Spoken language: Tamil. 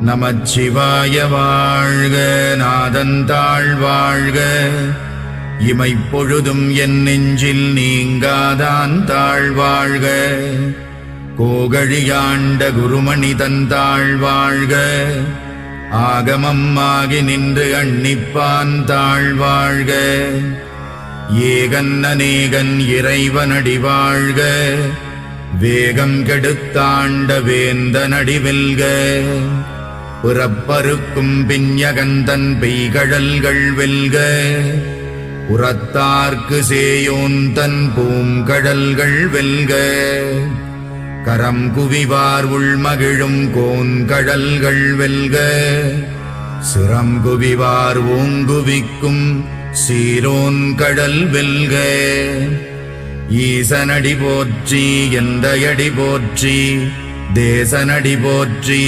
நமச்சிவாய வாழ்க. நாதந்தாள் வாழ்க. இமைப்பொழுதும் என் நெஞ்சில் நீங்காதான் தாழ்வாழ்க. கோகழியாண்ட குருமணி தந்தாள் வாழ்க. ஆகமம் ஆகி நின்று அன்னிப்பான் தாழ்வாழ்க. ஏகன் அநேகன் இறைவனடி வாழ்க. வேகம் கெடுத்தாண்ட வேந்தனடி வெல்க. புறப்பருக்கும் பிஞகந்தன் பெய்கழல்கள் வெல்க. உரத்தார்க்கு சேயோன் தன் பூங்கடல்கள் வெல்க. கரம் குவிவார் உள்மகிழும் கோன்கடல்கள் வெல்க. சிரம் குவிவார் ஓங்குவிக்கும் சீரோன் கடல் வெல்க. ஈசனடி போற்றி எந்தையடி போற்றி தேசனடி போற்றி